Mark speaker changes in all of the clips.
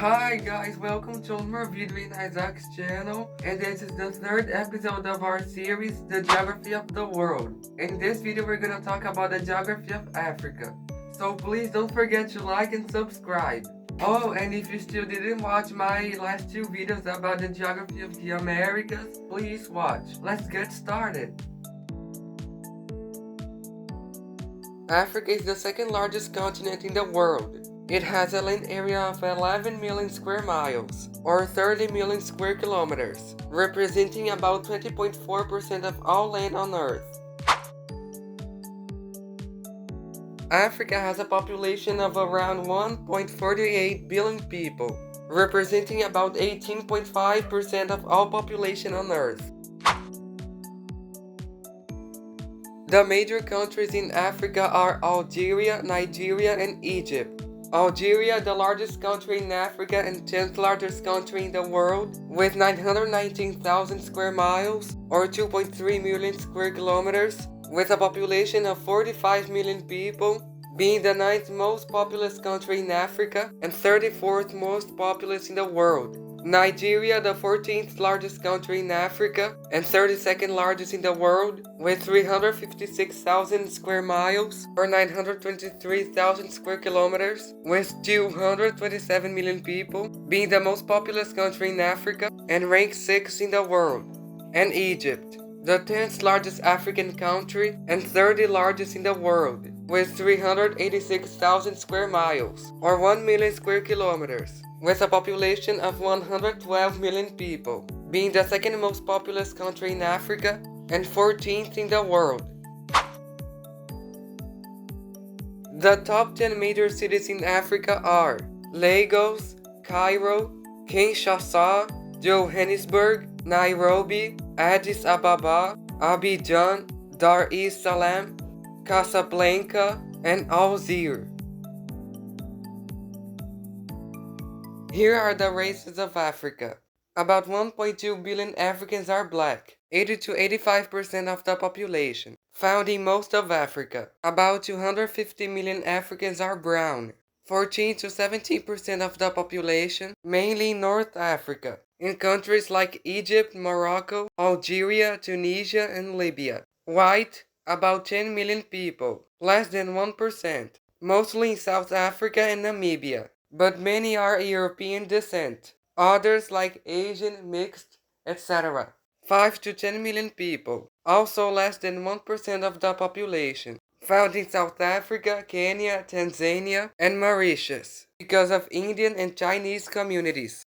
Speaker 1: Hi guys, welcome to more video in Isaac's channel, and this is the third episode of our series, The Geography of the World. In this video we're gonna talk about the geography of Africa. So please don't forget to like and subscribe. Oh, and if you still didn't watch my last two videos about the geography of the Americas, please watch. Let's get started. Africa is the second largest continent in the world. It has a land area of 11 million square miles, or 30 million square kilometers, representing about 20.4% of all land on Earth. Africa has a population of around 1.48 billion people, representing about 18.5% of all population on Earth. The major countries in Africa are Algeria, Nigeria, and Egypt. Algeria, the largest country in Africa and 10th largest country in the world, with 919,000 square miles, or 2.3 million square kilometers, with a population of 45 million people, being the 9th most populous country in Africa and 34th most populous in the world. Nigeria, the 14th largest country in Africa and 32nd largest in the world, with 356,000 square miles or 923,000 square kilometers, with 227 million people, being the most populous country in Africa and ranked 6th in the world. And Egypt, the 10th largest African country and 30th largest in the world, with 386,000 square miles or 1 million square kilometers, with a population of 112 million people, being the second most populous country in Africa and 14th in the world. The top 10 major cities in Africa are Lagos, Cairo, Kinshasa, Johannesburg, Nairobi, Addis Ababa, Abidjan, Dar es Salaam, Casablanca, and Algiers. Here are the races of Africa. About 1.2 billion Africans are black, 80 to 85% of the population, found in most of Africa. About 250 million Africans are brown, 14 to 17% of the population, mainly in North Africa, in countries like Egypt, Morocco, Algeria, Tunisia, and Libya. White, about 10 million people, less than 1%, mostly in South Africa and Namibia, but many are European descent. Others like Asian, mixed, etc. 5 to 10 million people, also less than 1% of the population, found in South Africa, Kenya, Tanzania, and Mauritius, because of Indian and Chinese communities.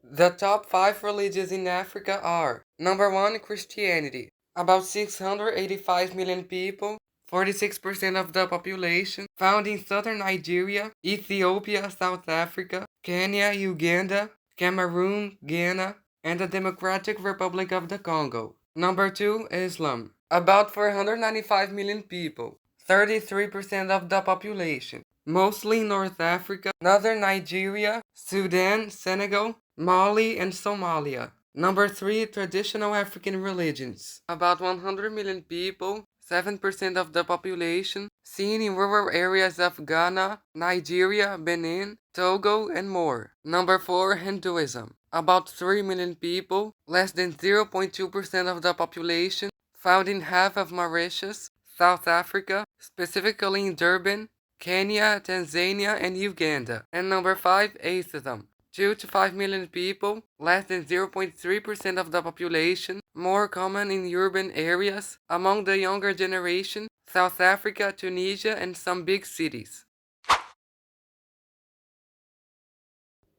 Speaker 1: The top 5 religions in Africa are: number 1, Christianity, about 685 million people, 46% of the population, found in southern Nigeria, Ethiopia, South Africa, Kenya, Uganda, Cameroon, Ghana, and the Democratic Republic of the Congo. Number 2, Islam, about 495 million people, 33% of the population, mostly North Africa, northern Nigeria, Sudan, Senegal, Mali, and Somalia. Number 3, traditional African religions, about 100 million people, 7% of the population, seen in rural areas of Ghana, Nigeria, Benin, Togo, and more. Number 4, Hinduism, about 3 million people, less than 0.2% of the population, found in half of Mauritius, South Africa, specifically in Durban, Kenya, Tanzania, and Uganda. And number 5, atheism, 2 to 5 million people, less than 0.3% of the population, more common in urban areas, among the younger generation, South Africa, Tunisia, and some big cities.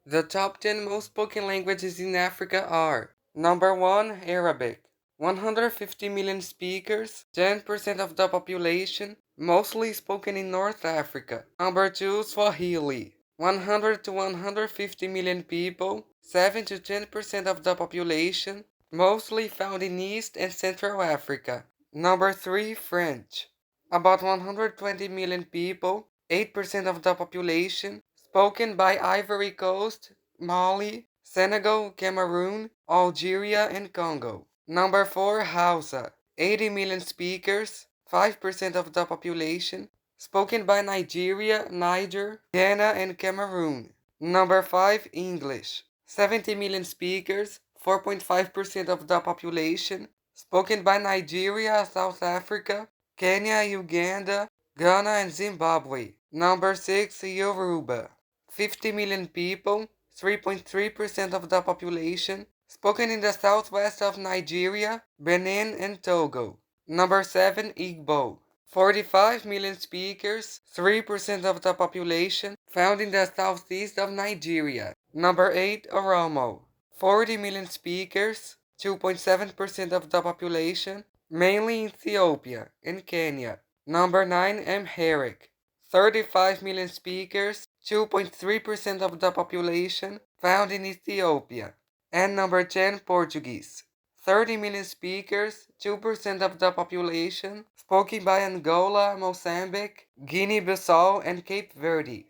Speaker 1: The top 10 most spoken languages in Africa are: number 1, Arabic, 150 million speakers, 10% of the population, mostly spoken in North Africa. Number 2, Swahili, 100 to 150 million people, 7 to 10% of the population, mostly found in East and Central Africa. Number 3, French, about 120 million people, 8% of the population, spoken by Ivory Coast, Mali, Senegal, Cameroon, Algeria, and Congo. Number 4, Hausa, 80 million speakers, 5% of the population, spoken by Nigeria, Niger, Ghana, and Cameroon. Number 5, English. 70 million speakers, 4.5% of the population, spoken by Nigeria, South Africa, Kenya, Uganda, Ghana, and Zimbabwe. Number 6, Yoruba. 50 million people, 3.3% of the population, spoken in the southwest of Nigeria, Benin, and Togo. Number 7, Igbo. 45 million speakers, 3% of the population, found in the southeast of Nigeria. Number 8, Oromo. 40 million speakers, 2.7% of the population, mainly in Ethiopia and Kenya. Number 9, Amharic. 35 million speakers, 2.3% of the population, found in Ethiopia. And number 10, Portuguese. 30 million speakers, 2% of the population, spoken by Angola, Mozambique, Guinea-Bissau, and Cape Verde.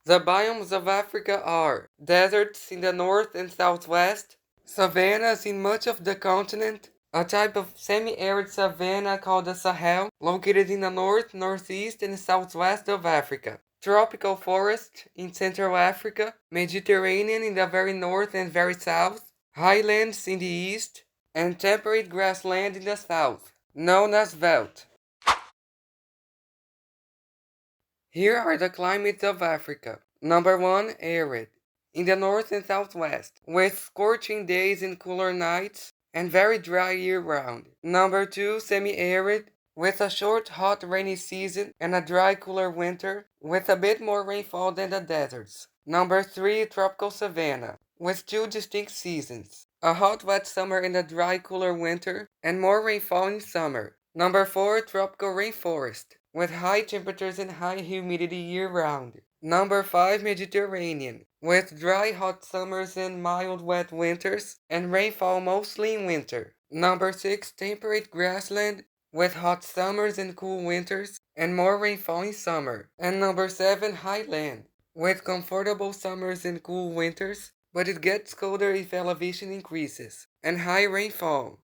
Speaker 1: The biomes of Africa are deserts in the north and southwest, savannas in much of the continent, a type of semi-arid savanna called the Sahel, located in the north, northeast, and southwest of Africa. Tropical forest in Central Africa, Mediterranean in the very north and very south, highlands in the east, and temperate grassland in the south, known as veldt. Here are the climates of Africa. Number 1, arid. In the north and southwest, with scorching days and cooler nights, and very dry year-round. Number 2, semi-arid, with a short hot rainy season and a dry cooler winter, with a bit more rainfall than the deserts. Number 3, tropical savanna, with 2 distinct seasons. A hot wet summer and a dry cooler winter, and more rainfall in summer. Number 4, tropical rainforest, with high temperatures and high humidity year-round. Number 5, Mediterranean, with dry hot summers and mild wet winters, and rainfall mostly in winter. Number 6, temperate grassland, with hot summers and cool winters, and more rainfall in summer. And number 7, highland, with comfortable summers and cool winters, but it gets colder if elevation increases, and high rainfall.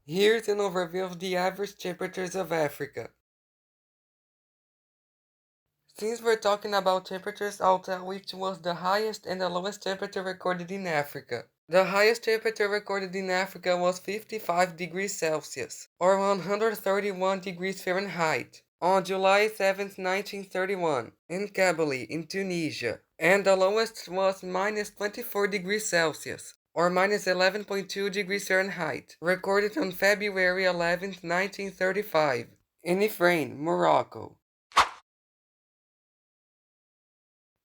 Speaker 1: Here's an overview of the average temperatures of Africa. Since we're talking about temperatures, I'll tell which was the highest and the lowest temperature recorded in Africa. The highest temperature recorded in Africa was 55 degrees Celsius, or 131 degrees Fahrenheit, on July 7, 1931, in Kabylie, in Tunisia. And the lowest was minus 24 degrees Celsius, or minus 11.2 degrees Fahrenheit, recorded on February 11, 1935, in Ifrane, Morocco.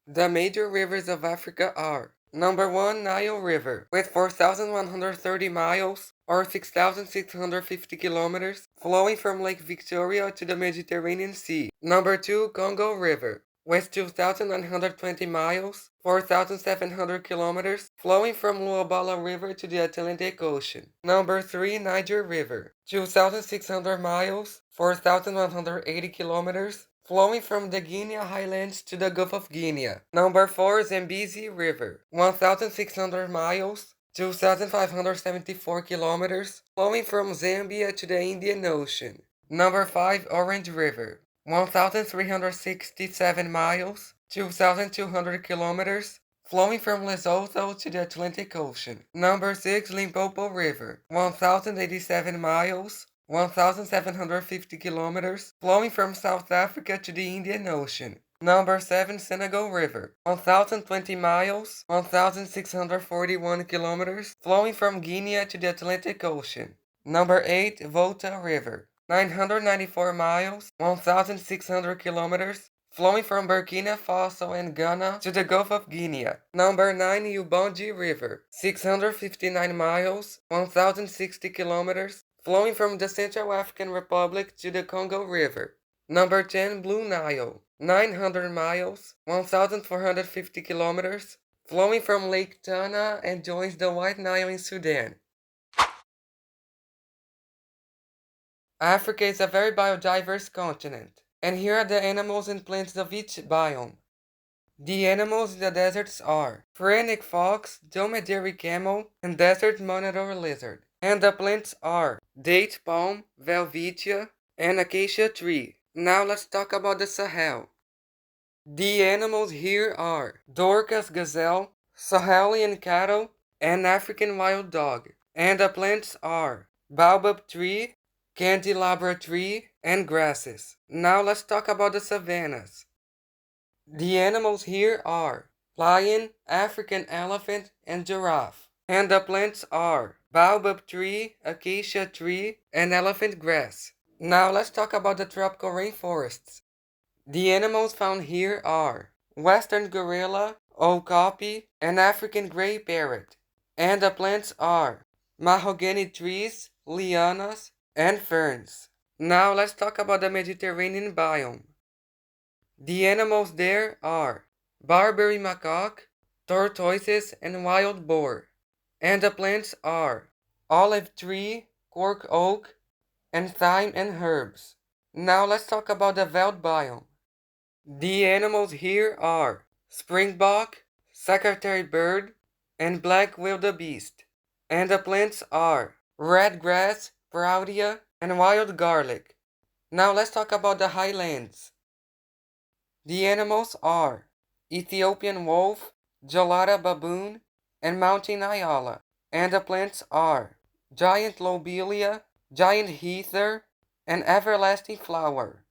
Speaker 1: The major rivers of Africa are: Number 1, Nile River, with 4,130 miles, or 6,650 kilometers, flowing from Lake Victoria to the Mediterranean Sea. Number 2, Congo River, with 2,120 miles, 4,700 kilometers, flowing from Luabala River to the Atlantic Ocean. Number 3, Niger River, 2,600 miles, 4,180 kilometers, flowing from the Guinea Highlands to the Gulf of Guinea. Number 4, Zambezi River, 1,600 miles, 2,574 kilometers, flowing from Zambia to the Indian Ocean. Number 5, Orange River, 1,367 miles, 2,200 kilometers, flowing from Lesotho to the Atlantic Ocean. Number 6, Limpopo River, 1,087 miles, 1,750 kilometers, flowing from South Africa to the Indian Ocean. Number 7, Senegal River, 1,020 miles, 1,641 kilometers, flowing from Guinea to the Atlantic Ocean. Number 8, Volta River, 994 miles, 1,600 kilometers, flowing from Burkina Faso and Ghana to the Gulf of Guinea. Number 9, Ubangi River, 659 miles, 1,060 kilometers, flowing from the Central African Republic to the Congo River. Number 10, Blue Nile, 900 miles, 1,450 kilometers, flowing from Lake Tana and joins the White Nile in Sudan. Africa is a very biodiverse continent, and here are the animals and plants of each biome. The animals in the deserts are Phrenic fox, dromedary camel, and desert monitor lizard. And the plants are date palm, welwitschia, and acacia tree. Now let's talk about the Sahel. The animals here are Dorcas gazelle, Sahelian cattle, and African wild dog. And the plants are baobab tree, candelabra tree, and grasses. Now let's talk about the savannas. The animals here are lion, African elephant, and giraffe. And the plants are baobab tree, acacia tree, and elephant grass. Now let's talk about the tropical rainforests. The animals found here are western gorilla, okapi, and African gray parrot. And the plants are mahogany trees, lianas, and ferns. Now let's talk about the Mediterranean biome. The animals there are Barbary macaque, tortoises, and wild boar. And the plants are olive tree, cork oak, and thyme and herbs. Now let's talk about the veld biome. The animals here are springbok, secretary bird, and black wildebeest. And the plants are red grass, proudia, and wild garlic. Now let's talk about the highlands. The animals are Ethiopian wolf, gelada baboon, and mountain ayala. And the plants are giant lobelia, giant heather, and everlasting flower.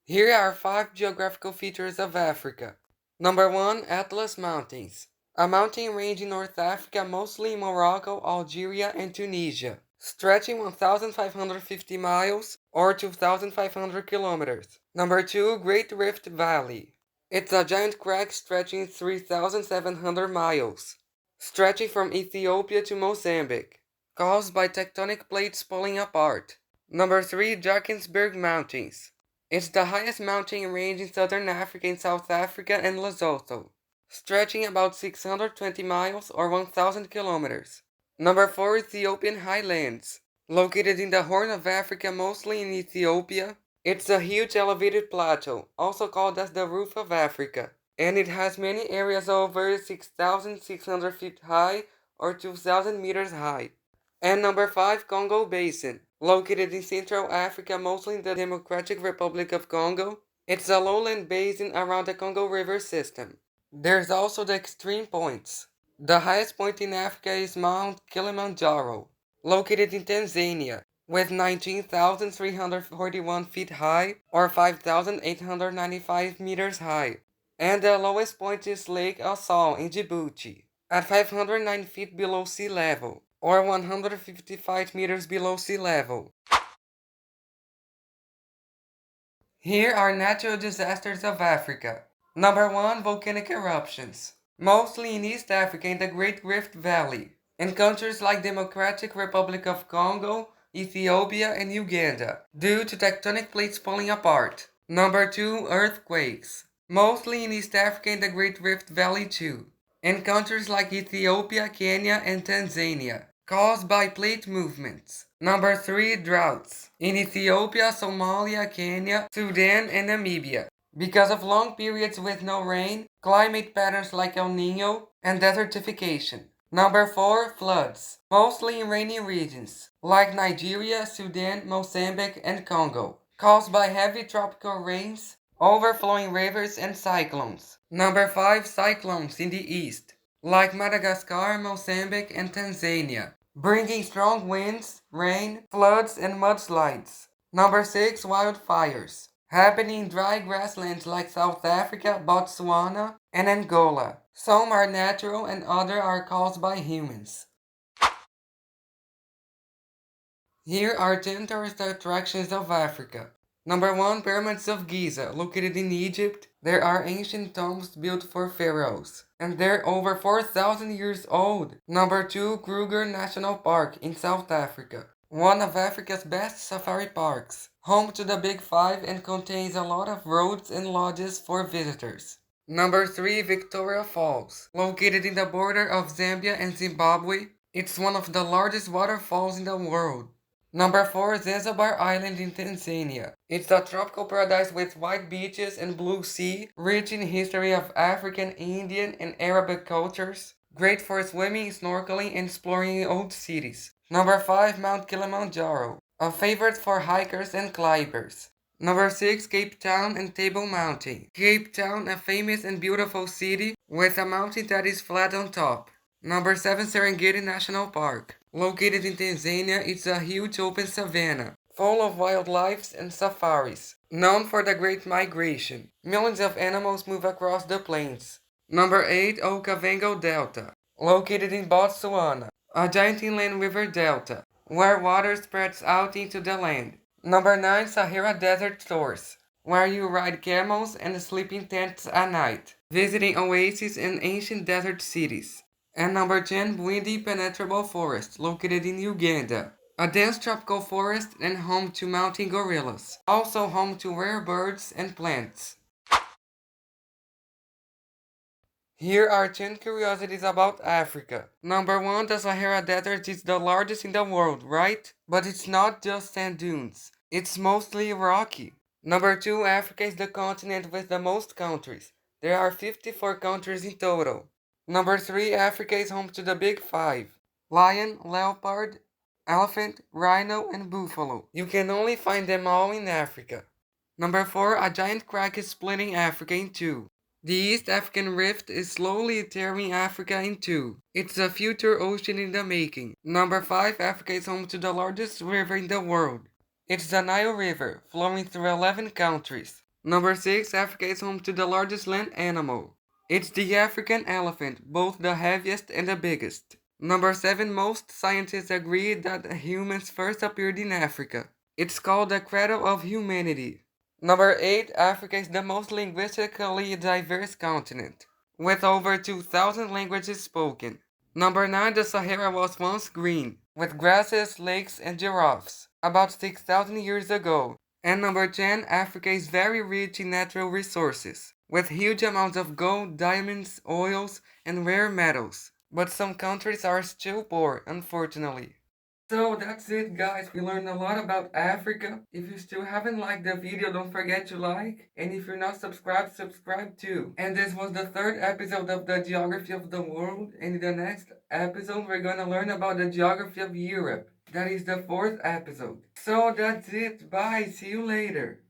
Speaker 1: Here are 5 geographical features of Africa. Number 1, Atlas Mountains. A mountain range in North Africa, mostly in Morocco, Algeria, and Tunisia, stretching 1,550 miles or 2,500 kilometers. Number 2, Great Rift Valley. It's a giant crack stretching 3,700 miles, stretching from Ethiopia to Mozambique, caused by tectonic plates pulling apart. Number 3, Drakensberg Mountains. It's the highest mountain range in southern Africa in South Africa and Lesotho, stretching about 620 miles or 1,000 kilometers. Number 4, Ethiopian Highlands. Located in the Horn of Africa, mostly in Ethiopia, it's a huge elevated plateau, also called as the Roof of Africa, and it has many areas over 6,600 feet high or 2,000 meters high. And number 5, Congo Basin. Located in Central Africa, mostly in the Democratic Republic of Congo, it's a lowland basin around the Congo River system. There's also the extreme points. The highest point in Africa is Mount Kilimanjaro, located in Tanzania, with 19,341 feet high or 5,895 meters high. And the lowest point is Lake Assal in Djibouti, at 509 feet below sea level, or 155 meters below sea level. Here are natural disasters of Africa. Number 1, volcanic eruptions. Mostly in East Africa in the Great Rift Valley, in countries like Democratic Republic of Congo, Ethiopia, and Uganda, due to tectonic plates pulling apart. Number 2, earthquakes. Mostly in East Africa in the Great Rift Valley too, in countries like Ethiopia, Kenya, and Tanzania, caused by plate movements. Number 3, droughts. In Ethiopia, Somalia, Kenya, Sudan, and Namibia, because of long periods with no rain, climate patterns like El Nino, and desertification. Number 4, floods. Mostly in rainy regions, like Nigeria, Sudan, Mozambique, and Congo, caused by heavy tropical rains, overflowing rivers, and cyclones. Number 5, cyclones in the east, like Madagascar, Mozambique, and Tanzania, bringing strong winds, rain, floods, and mudslides. Number 6, wildfires, happening in dry grasslands like South Africa, Botswana, and Angola. Some are natural and others are caused by humans. Here are 10 tourist attractions of Africa. Number 1, Pyramids of Giza, located in Egypt. There are ancient tombs built for pharaohs, and they're over 4,000 years old. Number 2, Kruger National Park in South Africa, one of Africa's best safari parks, home to the Big Five and contains a lot of roads and lodges for visitors. Number 3, Victoria Falls, located in the border of Zambia and Zimbabwe. It's one of the largest waterfalls in the world. Number 4, Zanzibar Island in Tanzania. It's a tropical paradise with white beaches and blue sea, rich in history of African, Indian, and Arabic cultures. Great for swimming, snorkeling, and exploring old cities. Number 5, Mount Kilimanjaro, a favorite for hikers and climbers. Number 6, Cape Town and Table Mountain. Cape Town, a famous and beautiful city with a mountain that is flat on top. Number 7, Serengeti National Park. Located in Tanzania, it's a huge open savanna, full of wildlife and safaris. Known for the Great Migration, millions of animals move across the plains. Number 8, Okavango Delta. Located in Botswana, a giant inland river delta, where water spreads out into the land. Number 9, Sahara Desert Tours, where you ride camels and sleep in tents at night, visiting oases and ancient desert cities. And number 10, Bwindi Penetrable Forest, located in Uganda, a dense tropical forest and home to mountain gorillas, also home to rare birds and plants. Here are 10 curiosities about Africa. Number 1, the Sahara Desert is the largest in the world, right? But it's not just sand dunes. It's mostly rocky. Number 2, Africa is the continent with the most countries. There are 54 countries in total. Number 3, Africa is home to the big 5. Lion, leopard, elephant, rhino, and buffalo. You can only find them all in Africa. Number 4, a giant crack is splitting Africa in two. The East African Rift is slowly tearing Africa in two. It's a future ocean in the making. Number 5, Africa is home to the largest river in the world. It's the Nile River, flowing through 11 countries. Number 6, Africa is home to the largest land animal. It's the African elephant, both the heaviest and the biggest. Number 7, most scientists agree that humans first appeared in Africa. It's called the cradle of humanity. Number 8, Africa is the most linguistically diverse continent, with over 2,000 languages spoken. Number 9, the Sahara was once green, with grasses, lakes, and giraffes, about 6,000 years ago. And number 10, Africa is very rich in natural resources, with huge amounts of gold, diamonds, oils, and rare metals. But some countries are still poor, unfortunately. So that's it, guys. We learned a lot about Africa. If you still haven't liked the video, don't forget to like. And if you're not subscribed, subscribe too. And this was the third episode of the Geography of the World. And in the next episode, we're gonna learn about the geography of Europe. That is the fourth episode. So that's it. Bye. See you later.